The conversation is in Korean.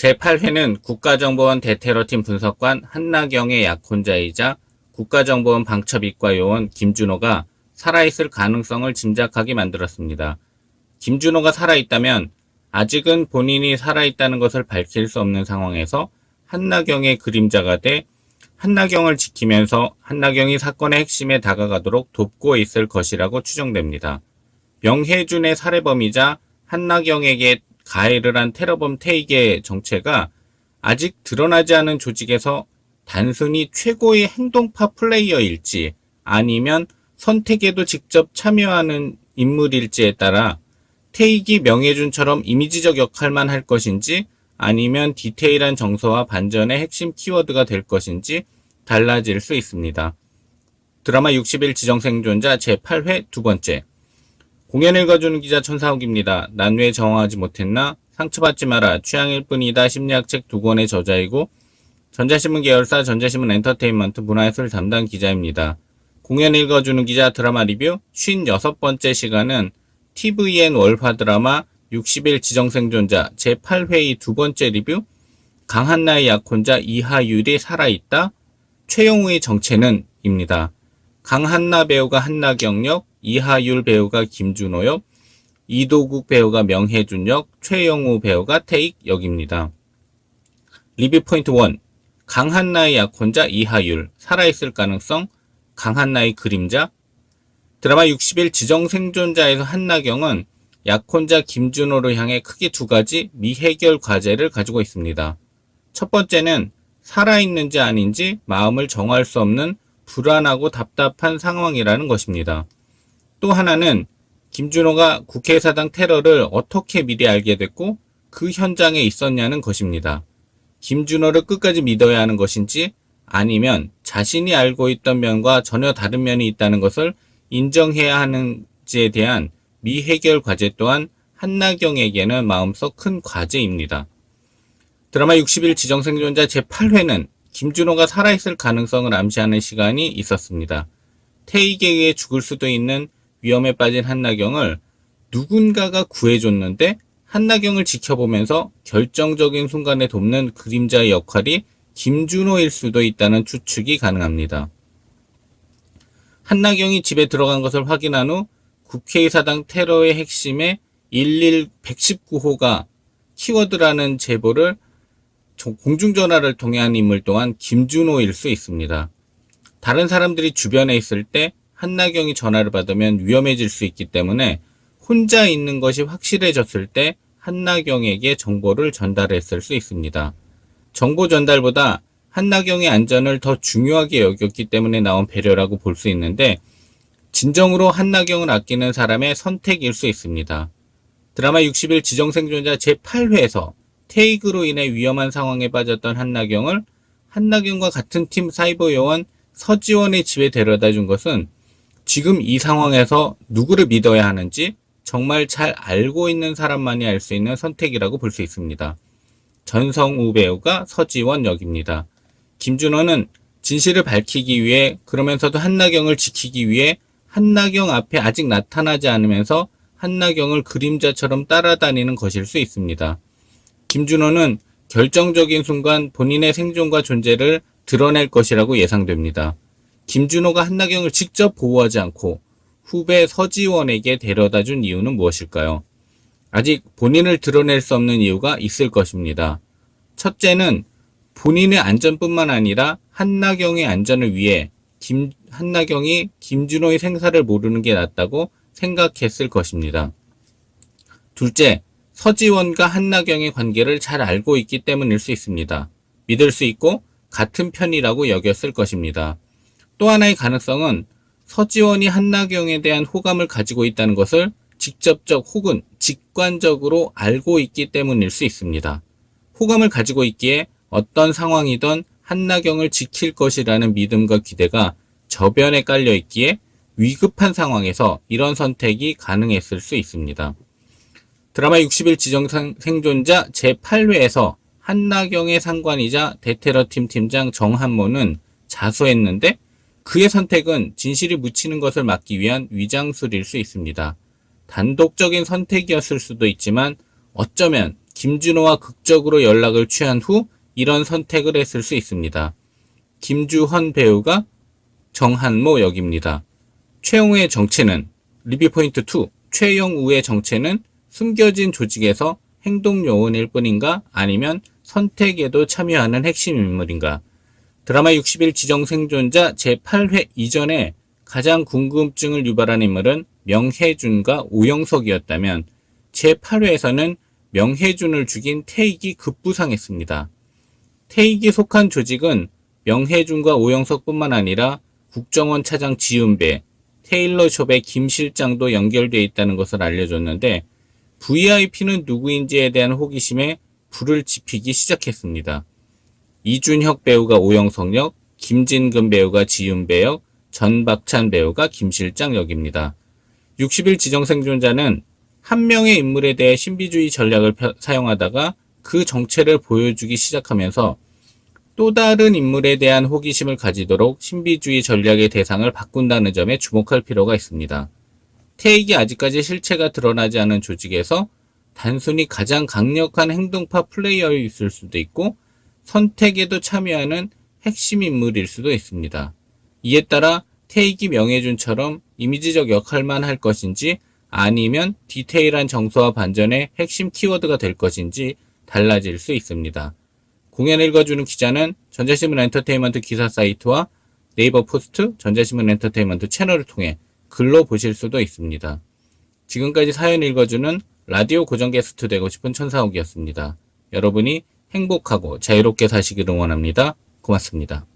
제8회는 국가정보원 대테러팀 분석관 한나경의 약혼자이자 국가정보원 방첩이과 요원 김준호가 살아있을 가능성을 짐작하게 만들었습니다. 김준호가 살아있다면 아직은 본인이 살아있다는 것을 밝힐 수 없는 상황에서 한나경의 그림자가 돼 한나경을 지키면서 한나경이 사건의 핵심에 다가가도록 돕고 있을 것이라고 추정됩니다. 명혜준의 살해범이자 한나경에게 가해를 한 테러범 태익의 정체가 아직 드러나지 않은 조직에서 단순히 최고의 행동파 플레이어일지 아니면 선택에도 직접 참여하는 인물일지에 따라 태익이 명혜준처럼 이미지적 역할만 할 것인지 아니면 디테일한 정서와 반전의 핵심 키워드가 될 것인지 달라질 수 있습니다. 드라마 60일 지정생존자 제8회 두 번째. 공연 읽어주는 기자 천사욱입니다. 난 왜 정화하지 못했나? 상처받지 마라. 취향일 뿐이다. 심리학책 2권의 저자이고 전자신문 계열사 전자신문 엔터테인먼트 문화예술 담당 기자입니다. 공연 읽어주는 기자 드라마 리뷰 56번째 시간은 TVN 월화 드라마 60일 지정생존자 제8회의 두 번째 리뷰 강한나의 약혼자 이하율이 살아있다? 최영우의 정체는? 입니다. 강한나 배우가 한나경 역, 이하율 배우가 김준호 역, 이도국 배우가 명혜준 역, 최영우 배우가 태익 역입니다. 리뷰 포인트 1. 강한나의 약혼자 이하율, 살아있을 가능성, 강한나의 그림자. 드라마 60일 지정생존자에서 한나경은 약혼자 김준호를 향해 크게 두 가지 미해결 과제를 가지고 있습니다. 첫 번째는 살아있는지 아닌지 마음을 정할 수 없는 불안하고 답답한 상황이라는 것입니다. 또 하나는 김준호가 국회의사당 테러를 어떻게 미리 알게 됐고 그 현장에 있었냐는 것입니다. 김준호를 끝까지 믿어야 하는 것인지 아니면 자신이 알고 있던 면과 전혀 다른 면이 있다는 것을 인정해야 하는지에 대한 미해결 과제 또한 한나경에게는 마음속 큰 과제입니다. 드라마 60일 지정생존자 제8회는 김준호가 살아있을 가능성을 암시하는 시간이 있었습니다. 태익에 의해 죽을 수도 있는 위험에 빠진 한나경을 누군가가 구해줬는데 한나경을 지켜보면서 결정적인 순간에 돕는 그림자의 역할이 김준호일 수도 있다는 추측이 가능합니다. 한나경이 집에 들어간 것을 확인한 후 국회의사당 테러의 핵심에 119호가 키워드라는 제보를 공중전화를 통해 한 인물 또한 김준호일 수 있습니다. 다른 사람들이 주변에 있을 때 한나경이 전화를 받으면 위험해질 수 있기 때문에 혼자 있는 것이 확실해졌을 때 한나경에게 정보를 전달했을 수 있습니다. 정보 전달보다 한나경의 안전을 더 중요하게 여겼기 때문에 나온 배려라고 볼 수 있는데 진정으로 한나경을 아끼는 사람의 선택일 수 있습니다. 드라마 60일 지정생존자 제8회에서 태익으로 인해 위험한 상황에 빠졌던 한나경을 한나경과 같은 팀 사이버 요원 서지원의 집에 데려다 준 것은 지금 이 상황에서 누구를 믿어야 하는지 정말 잘 알고 있는 사람만이 알 수 있는 선택이라고 볼 수 있습니다. 전성우 배우가 서지원 역입니다. 김준호는 진실을 밝히기 위해 그러면서도 한나경을 지키기 위해 한나경 앞에 아직 나타나지 않으면서 한나경을 그림자처럼 따라다니는 것일 수 있습니다. 김준호는 결정적인 순간 본인의 생존과 존재를 드러낼 것이라고 예상됩니다. 김준호가 한나경을 직접 보호하지 않고 후배 서지원에게 데려다 준 이유는 무엇일까요? 아직 본인을 드러낼 수 없는 이유가 있을 것입니다. 첫째는 본인의 안전뿐만 아니라 한나경의 안전을 위해 한나경이 김준호의 생사를 모르는 게 낫다고 생각했을 것입니다. 둘째, 서지원과 한나경의 관계를 잘 알고 있기 때문일 수 있습니다. 믿을 수 있고 같은 편이라고 여겼을 것입니다. 또 하나의 가능성은 서지원이 한나경에 대한 호감을 가지고 있다는 것을 직접적 혹은 직관적으로 알고 있기 때문일 수 있습니다. 호감을 가지고 있기에 어떤 상황이든 한나경을 지킬 것이라는 믿음과 기대가 저변에 깔려 있기에 위급한 상황에서 이런 선택이 가능했을 수 있습니다. 드라마 60일 지정생존자 제8회에서 한나경의 상관이자 대테러팀 팀장 정한모는 자수했는데 그의 선택은 진실이 묻히는 것을 막기 위한 위장술일 수 있습니다. 단독적인 선택이었을 수도 있지만 어쩌면 김준호와 극적으로 연락을 취한 후 이런 선택을 했을 수 있습니다. 김주헌 배우가 정한모 역입니다. 최영우의 정체는 리뷰포인트 2. 최영우의 정체는 숨겨진 조직에서 행동요원일 뿐인가 아니면 선택에도 참여하는 핵심 인물인가. 드라마 60일 지정생존자 제8회 이전에 가장 궁금증을 유발한 인물은 명혜준과 오영석이었다면 제8회에서는 명혜준을 죽인 태익이 급부상했습니다. 태익이 속한 조직은 명혜준과 오영석뿐만 아니라 국정원 차장 지은배, 테일러숍의 김 실장도 연결되어 있다는 것을 알려줬는데 VIP는 누구인지에 대한 호기심에 불을 지피기 시작했습니다. 이준혁 배우가 오영석 역, 김진금 배우가 지은배 역, 전박찬 배우가 김 실장 역입니다. 60일 지정생존자는 한 명의 인물에 대해 신비주의 전략을 사용하다가 그 정체를 보여주기 시작하면서 또 다른 인물에 대한 호기심을 가지도록 신비주의 전략의 대상을 바꾼다는 점에 주목할 필요가 있습니다. 태익이 아직까지 실체가 드러나지 않은 조직에서 단순히 가장 강력한 행동파 플레이어일 수도 있고 선택에도 참여하는 핵심 인물일 수도 있습니다. 이에 따라 태익이 명예준처럼 이미지적 역할만 할 것인지 아니면 디테일한 정서와 반전의 핵심 키워드가 될 것인지 달라질 수 있습니다. 공연 읽어주는 기자는 전자신문 엔터테인먼트 기사 사이트와 네이버 포스트, 전자신문 엔터테인먼트 채널을 통해 글로 보실 수도 있습니다. 지금까지 사연 읽어주는 라디오 고정 게스트 되고 싶은 천사옥이었습니다. 여러분이 행복하고 자유롭게 사시길 응원합니다. 고맙습니다.